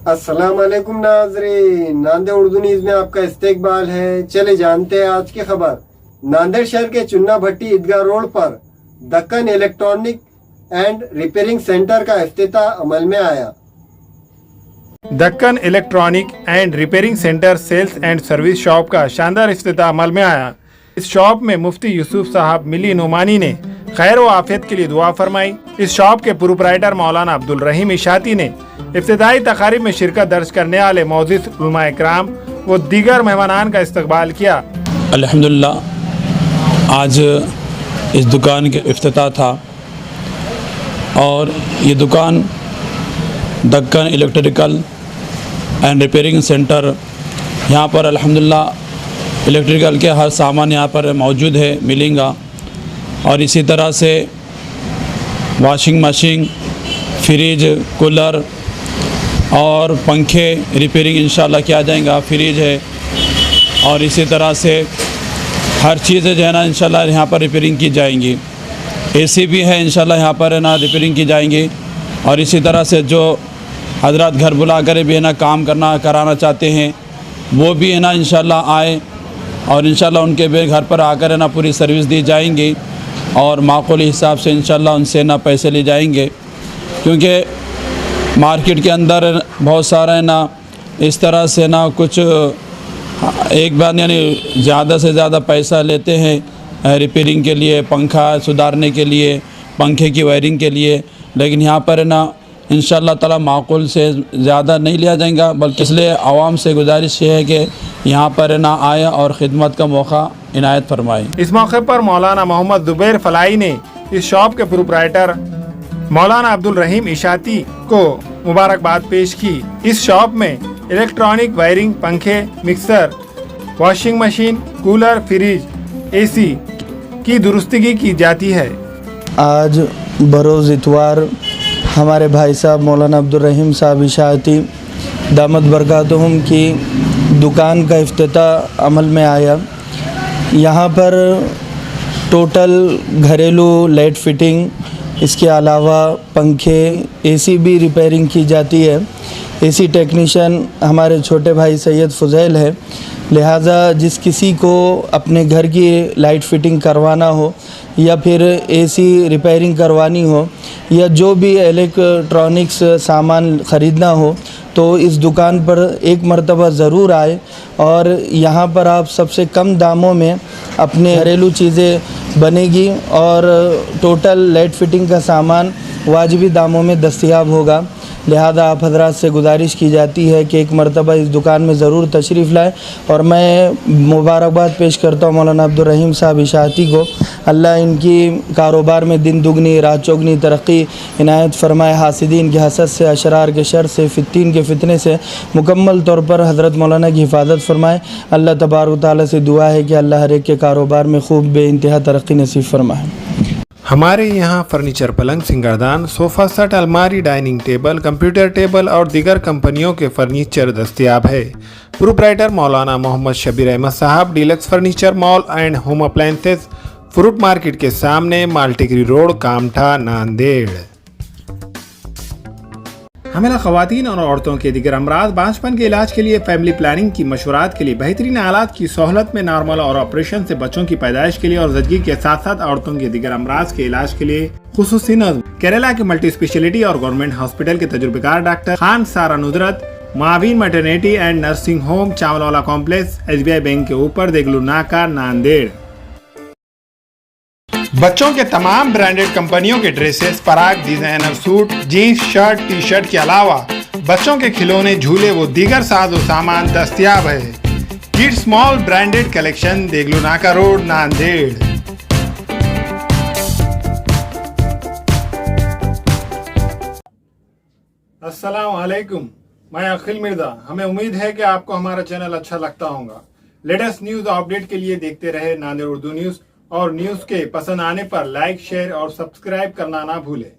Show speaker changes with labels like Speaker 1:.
Speaker 1: अस्सलाम वालेकुम नाज़रीन, नांदेड़ उर्दू न्यूज़ में आपका इस्तकबाल है। चले जानते हैं आज की खबर। नांदेड़ शहर के चुन्ना भट्टी ईदगाह रोड पर Deccan electronic and repairing centre का इफ्तिताह अमल में आया।
Speaker 2: Deccan electronic and repairing centre sales and service shop का शानदार इफ्तिताह अमल में आया। इस शॉप में मुफ्ती यूसुफ साहब मिली नुमानी ने खैर व आफियत के लिए दुआ फरमाई। इस शॉप के प्रोप्राइटर मौलाना अब्दुल रहीम इशाती ने इफ्तिताई तकारीब में शिरकत दर्ज करने वाले मौजूद उलमा इकराम व दीगर मेहमानान का इस्तकबाल किया।
Speaker 3: अल्हम्दुलिल्लाह आज इस दुकान के इफ्तिताह था और ये दुकान Deccan electrical and repairing centre, यहाँ पर अल्हम्दुलिल्लाह इलेक्ट्रिकल के हर सामान यहाँ पर मौजूद है, मिलेगा। और इसी तरह से वॉशिंग मशीन, फ्रिज, कूलर और पंखे रिपेयरिंग इंशाल्लाह किया जाएगा। फ्रिज है और इसी तरह से हर चीज़ जो है ना इंशाल्लाह यहाँ पर रिपेयरिंग की जाएंगी। एसी भी है इंशाल्लाह यहाँ पर है ना रिपेयरिंग की जाएंगी। और इसी तरह से जो हजरात घर बुला कर भी है ना काम कराना चाहते हैं वो भी है ना इंशाल्लाह आए और इंशाल्लाह उनके भी घर पर आकर है ना पूरी सर्विस दी जाएंगी और माकूल हिसाब से इंशाल्लाह उनसे ना पैसे ले जाएंगे। क्योंकि मार्केट के अंदर बहुत सारा है ना इस तरह से ना कुछ एक बार यानी ज़्यादा से ज़्यादा पैसा लेते हैं रिपेयरिंग के लिए, पंखा सुधारने के लिए, पंखे की वायरिंग के लिए, लेकिन यहाँ पर है ना इंशाल्लाह ताला माकूल से ज़्यादा नहीं लिया जाएगा। बल्कि इसलिए आवाम से गुजारिश ये है कि यहाँ पर ना आए और ख़िदमत का मौका इनायत फरमाए।
Speaker 2: इस मौके पर मौलाना मोहम्मद जुबैर फलाई ने इस शॉप के प्रोप्राइटर मौलाना अब्दुल रहीम इशाती को मुबारकबाद पेश की। इस शॉप में इलेक्ट्रॉनिक वायरिंग, पंखे, mixer, washing machine, cooler, fridge, AC की दुरुस्तगी की जाती है।
Speaker 4: आज बरोज़ इतवार हमारे भाई साहब मौलाना अब्दुल रहीम साहब इशाती दामत बरकातुहुम की दुकान का इफ्तिताह अमल में आया। यहाँ पर टोटल घरेलू लाइट फिटिंग, इसके अलावा पंखे, एसी भी रिपेयरिंग की जाती है। एसी टेक्नीशियन हमारे छोटे भाई सैयद फ़ुज़ैल है। लिहाजा जिस किसी को अपने घर की लाइट फिटिंग करवाना हो या फिर एसी रिपेयरिंग करवानी हो या जो भी इलेक्ट्रॉनिक्स सामान ख़रीदना हो तो इस दुकान पर एक मर्तबा ज़रूर आए और यहाँ पर आप सबसे कम दामों में अपने घरेलू चीज़ें बनेगी और टोटल लाइट फिटिंग का सामान वाजिबी दामों में दस्तयाब होगा। लिहाजा आप हजरात से गुजारिश की जाती है कि एक मरतबा इस दुकान में ज़रूर तशरीफ़ लाएँ। और मैं मुबारकबाद पेश करता हूँ मौलाना अब्दुल रहीम साहब इशाती को। अल्लाह इनकी कारोबार में दिन दुगनी रात चौगनी तरक्की इनायत फरमाए। हासिदीन के हसद से, अशरार के शर से, फित्तीन के फितने से मुकम्मल तौर पर हज़रत मौलाना की हिफाजत फरमाए। अल्लाह तबारक तआला से दुआ है कि अल्लाह हर एक के कारोबार में खूब बेइंतहा तरक्की नसीब फरमाए।
Speaker 2: हमारे यहाँ फर्नीचर, पलंग, सिंगारदान, सोफ़ा सेट, अलमारी, डाइनिंग टेबल, कंप्यूटर टेबल और दीगर कंपनियों के फर्नीचर दस्तयाब है। प्रोप्राइटर मौलाना मोहम्मद शबीर अहमद साहब, deluxe furniture mall and home appliances, fruit market के सामने, माल्टिकरी रोड, कामठा, नांदेड़। हमें ख़वातीन और औरतों के दीगर अमराज, बांझपन के इलाज के लिए, फैमिली प्लानिंग की मशवरात के लिए, बेहतरीन आलात की सहूलत में, नॉर्मल और ऑपरेशन से बच्चों की पैदाइश के लिए और ज़चगी के साथ साथ औरतों के दीगर अमराज के इलाज के लिए खुसूसी नज़्म केरला के मल्टी स्पेशलिटी और गवर्नमेंट हॉस्पिटल के तजुर्बेकार doctor Khan Sara Nusrat, Maveen maternity and nursing home, Chawalwala complex, SBI bank के ऊपर, देगलू नाका, नांदेड़। बच्चों के तमाम ब्रांडेड कंपनियों के dresses, Parag, designer suit, jeans, shirt, T shirt के अलावा बच्चों के खिलौने, झूले व दीगर साजो सामान दस्तयाब है। Kids mall branded collection, Deglur नाका रोड, नांदेड़। अस्सलाम वालेकुम, मैं अखिल मिर्जा। हमें उम्मीद है कि आपको हमारा चैनल अच्छा लगता होगा। लेटेस्ट न्यूज अपडेट के लिए देखते रहे नांदेड़ उर्दू न्यूज और न्यूज के पसंद आने पर लाइक, शेयर और सब्सक्राइब करना ना भूलें।